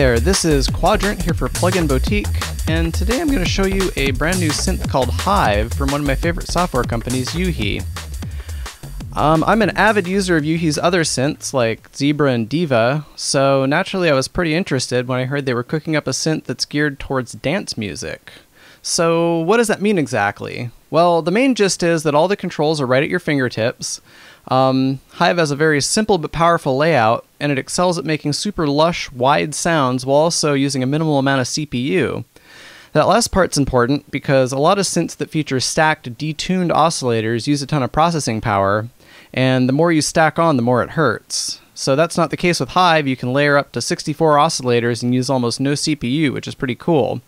there, this is Quadrant here for Plugin Boutique, and today I'm going to show you a brand new synth called HIVE from one of my favorite software companies, UHI. I'm an avid user of UHI's other synths like Zebra and Diva, so naturally I was pretty interested when I heard they were cooking up a synth that's geared towards dance music. So what does that mean exactly? Well, the main gist is that all the controls are right at your fingertips. HIVE has a very simple but powerful layout, and it excels at making super lush, wide sounds while also using a minimal amount of CPU. That last part's important because a lot of synths that feature stacked, detuned oscillators use a ton of processing power, and the more you stack on, the more it hurts. So that's not the case with HIVE. You can layer up to 64 oscillators and use almost no CPU, which is pretty cool.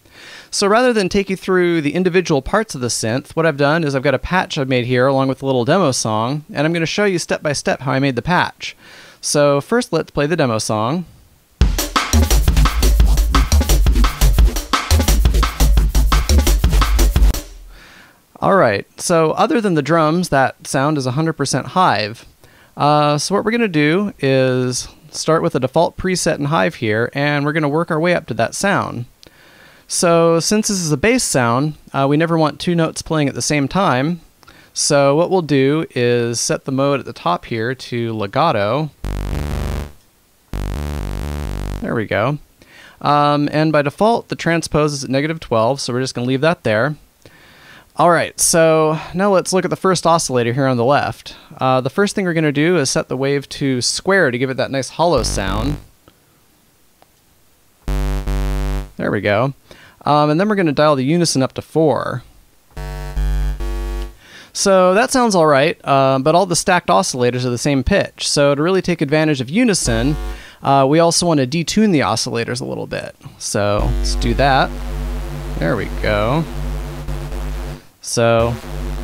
So rather than take you through the individual parts of the synth, what I've done is I've got a patch I've made here along with a little demo song, and I'm going to show you step by step how I made the patch. So first let's play the demo song. Alright, so other than the drums, that sound is 100% HIVE. So what we're going to do is start with a default preset in HIVE here, and we're going to work our way up to that sound. So since this is a bass sound, we never want two notes playing at the same time. So what we'll do is set the mode at the top here to legato. There we go. And by default, the transpose is at -12, so we're just going to leave that there. Alright, so now let's look at the first oscillator here on the left. The first thing we're going to do is set the wave to square to give it that nice hollow sound. There we go. And then we're going to dial the unison up to 4. So that sounds alright, but all the stacked oscillators are the same pitch. So to really take advantage of unison, we also want to detune the oscillators a little bit. So let's do that. There we go. So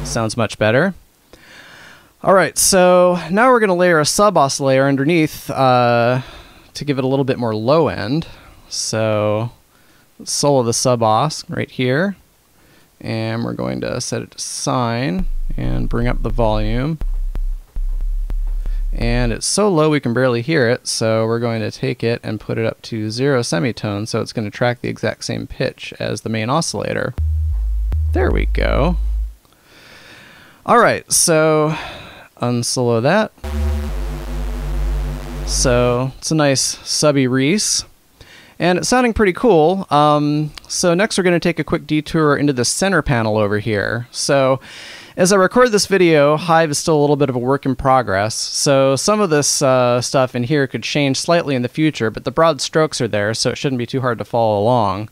sounds much better. Alright, so now we're going to layer a sub-oscillator underneath to give it a little bit more low end. So let's solo the sub-os right here, and we're going to set it to sine and bring up the volume. And it's so low we can barely hear it, so we're going to take it and put it up to 0 semitone, so it's going to track the exact same pitch as the main oscillator. There we go. Alright, so unsolo that. So it's a nice subby Reese. And it's sounding pretty cool. So next we're going to take a quick detour into the center panel over here. So as I record this video, HIVE is still a little bit of a work in progress. So some of this stuff in here could change slightly in the future, but the broad strokes are there, so it shouldn't be too hard to follow along.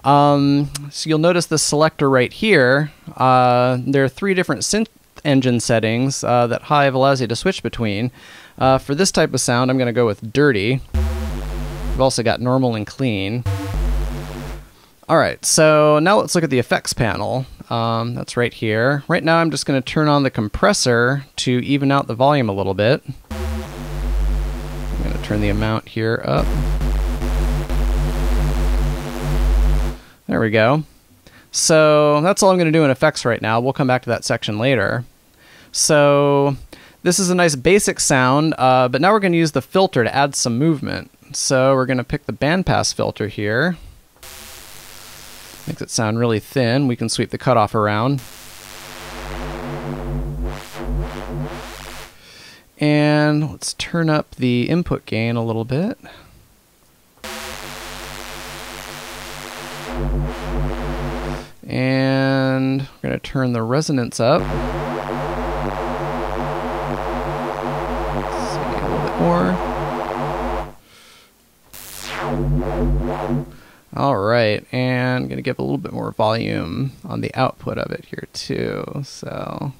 So you'll notice the selector right here. There are 3 different synth engine settings that HIVE allows you to switch between. For this type of sound, I'm going to go with dirty. We've also got normal and clean. Alright, so now let's look at the effects panel. That's right here. Right now I'm just going to turn on the compressor to even out the volume a little bit. I'm going to turn the amount here up. There we go. So that's all I'm going to do in effects right now. We'll come back to that section later. So this is a nice basic sound, but now we're going to use the filter to add some movement. So we're going to pick the bandpass filter here. Makes it sound really thin. We can sweep the cutoff around. And let's turn up the input gain a little bit. And we're going to turn the resonance up. Let's see, a little bit more. Alright, and I'm going to give a little bit more volume on the output of it here too. So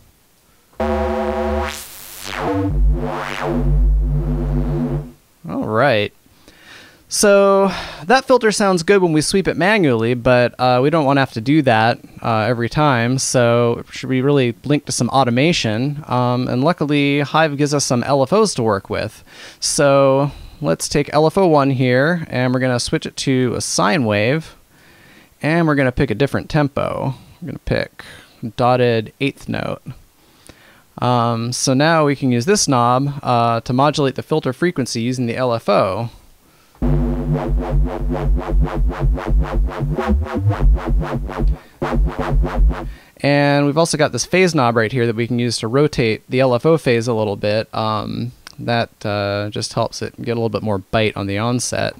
alright. So that filter sounds good when we sweep it manually, but we don't want to have to do that every time, so it should be really linked to some automation. And luckily, HIVE gives us some LFOs to work with. So let's take LFO1 here, and we're going to switch it to a sine wave, and we're going to pick a different tempo. We're going to pick dotted 8th note. So now we can use this knob to modulate the filter frequency using the LFO. And we've also got this phase knob right here that we can use to rotate the LFO phase a little bit. That just helps it get a little bit more bite on the onset.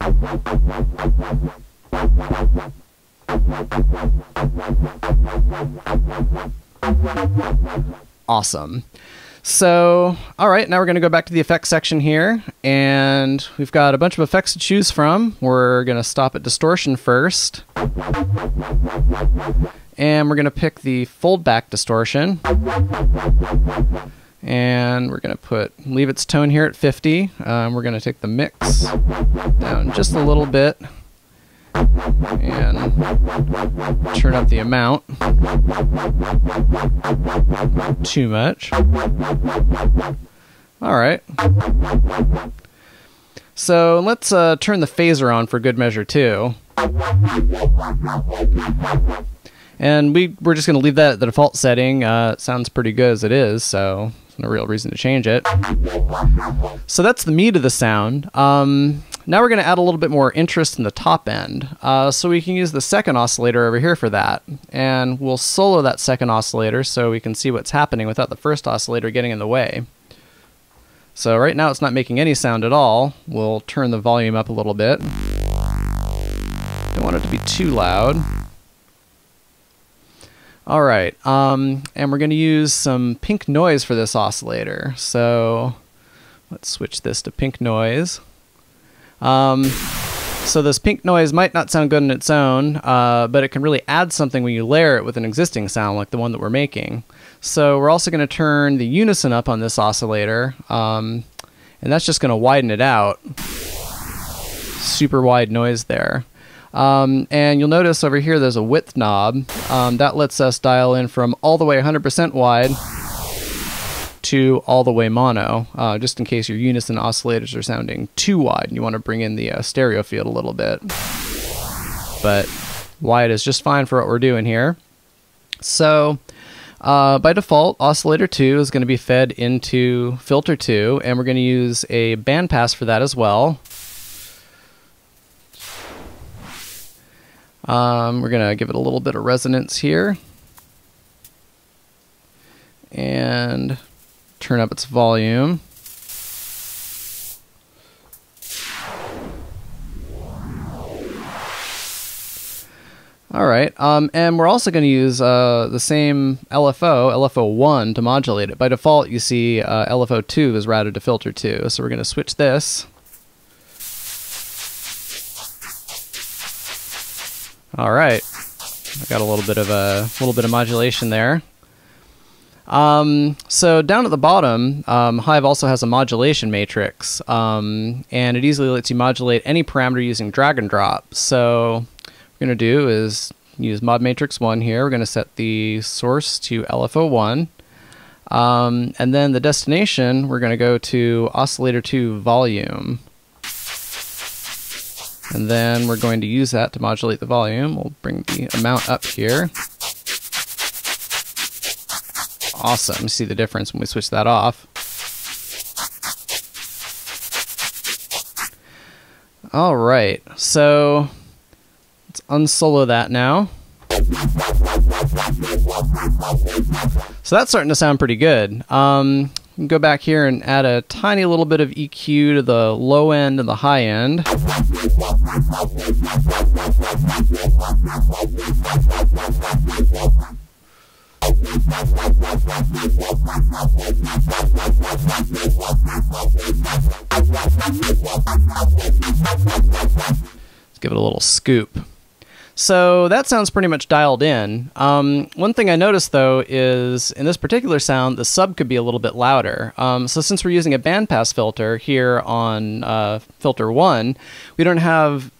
Awesome. So, all right, now we're going to go back to the effects section here, and we've got a bunch of effects to choose from. We're going to stop at distortion first. And we're going to pick the fold back distortion. And we're going to leave its tone here at 50. We're going to take the mix down just a little bit and turn up the amount. Not too much. All right. So let's turn the phaser on for good measure too. And we're just going to leave that at the default setting. It sounds pretty good as it is, so there's no real reason to change it. So that's the meat of the sound. Now we're going to add a little bit more interest in the top end. So we can use the second oscillator over here for that. And we'll solo that second oscillator so we can see what's happening without the first oscillator getting in the way. So right now it's not making any sound at all. We'll turn the volume up a little bit. Don't want it to be too loud. All right, and we're going to use some pink noise for this oscillator. So let's switch this to pink noise. So this pink noise might not sound good on its own, but it can really add something when you layer it with an existing sound like the one that we're making. So we're also going to turn the unison up on this oscillator, and that's just going to widen it out. Super wide noise there. And you'll notice over here there's a width knob. That lets us dial in from all the way 100% wide to all the way mono, just in case your unison oscillators are sounding too wide and you want to bring in the stereo field a little bit. But wide is just fine for what we're doing here. So by default, oscillator 2 is going to be fed into filter 2, and we're going to use a bandpass for that as well. We're going to give it a little bit of resonance here and turn up its volume. All right, and we're also going to use the same LFO1 to modulate it. By default, you see LFO2 is routed to filter 2, so we're going to switch this. All right, I got a little bit of modulation there. So down at the bottom, HIVE also has a modulation matrix, and it easily lets you modulate any parameter using drag and drop. So what we're going to do is use mod matrix 1 here. We're going to set the source to LFO1, and then the destination, we're going to go to oscillator 2 volume. And then we're going to use that to modulate the volume. We'll bring the amount up here. Awesome. You see the difference when we switch that off. All right, so let's unsolo that now. So that's starting to sound pretty good. Go back here and add a tiny little bit of EQ to the low end and the high end. Let's give it a little scoop. So that sounds pretty much dialed in. One thing I noticed though is in this particular sound, the sub could be a little bit louder. So since we're using a bandpass filter here on filter 1, we don't have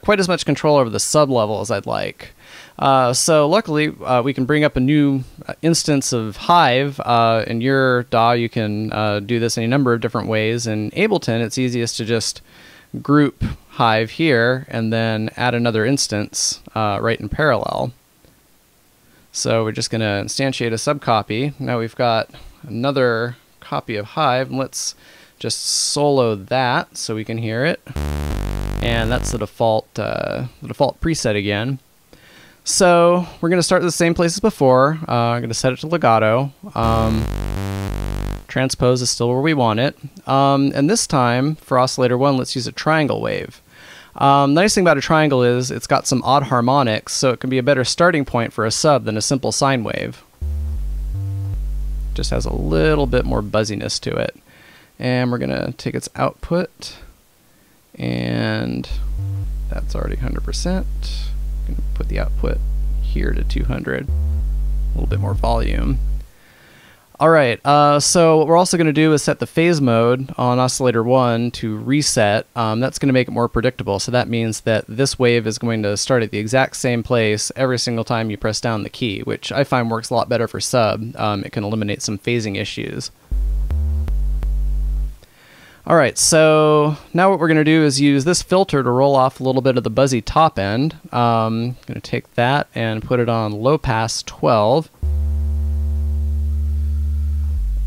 quite as much control over the sub level as I'd like. So luckily, we can bring up a new instance of HIVE. In your DAW, you can do this in a number of different ways. In Ableton, it's easiest to just group HIVE here and then add another instance right in parallel. So we're just going to instantiate a subcopy. Now we've got another copy of HIVE. Let's just solo that so we can hear it. and that's the default preset again. So we're going to start at the same place as before. I'm going to set it to legato. Transpose is still where we want it. And this time, for oscillator 1, let's use a triangle wave. The nice thing about a triangle is it's got some odd harmonics, so it can be a better starting point for a sub than a simple sine wave. Just has a little bit more buzziness to it. And we're going to take its output, and that's already 100%. I'm going to put the output here to 200, a little bit more volume. All right, so what we're also going to do is set the phase mode on oscillator 1 to reset. That's going to make it more predictable. So that means that this wave is going to start at the exact same place every single time you press down the key, which I find works a lot better for sub. It can eliminate some phasing issues. All right, so now what we're going to do is use this filter to roll off a little bit of the buzzy top end. I'm going to take that and put it on low pass 12.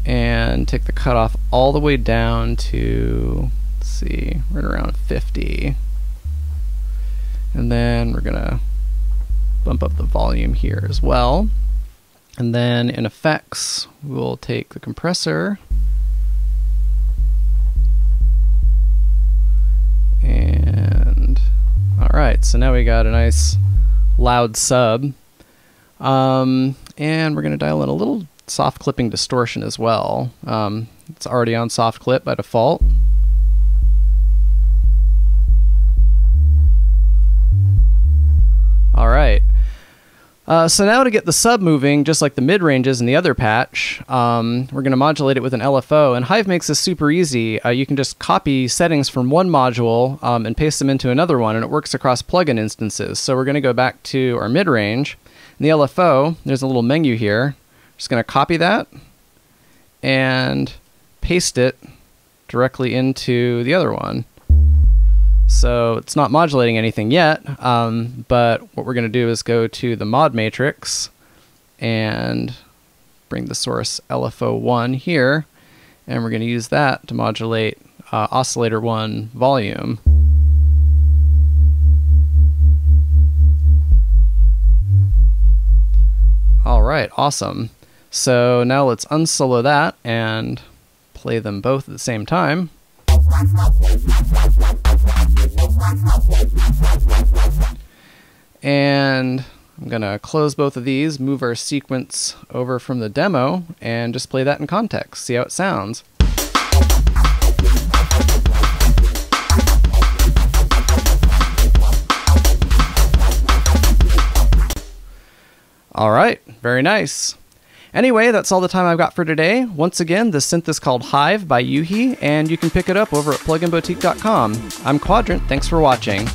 And take the cutoff all the way down to, let's see, right around 50. And then we're going to bump up the volume here as well. And then in effects, we'll take the compressor and all right, so now we got a nice loud sub. And we're going to dial in a little soft clipping distortion as well. It's already on soft clip by default. All right. So now to get the sub moving, just like the mid-ranges in the other patch, we're going to modulate it with an LFO, and Hive makes this super easy. You can just copy settings from one module and paste them into another one, and it works across plugin instances. So we're going to go back to our mid-range. In the LFO, there's a little menu here. Just going to copy that and paste it directly into the other one. So it's not modulating anything yet, but what we're going to do is go to the mod matrix and bring the source LFO1 here, and we're going to use that to modulate oscillator 1 volume. All right, awesome. So now let's unsolo that and play them both at the same time. And I'm going to close both of these, move our sequence over from the demo, and just play that in context, see how it sounds. All right, very nice. Anyway, that's all the time I've got for today. Once again, this synth is called HIVE by UHI, and you can pick it up over at pluginboutique.com. I'm Quadrant, thanks for watching.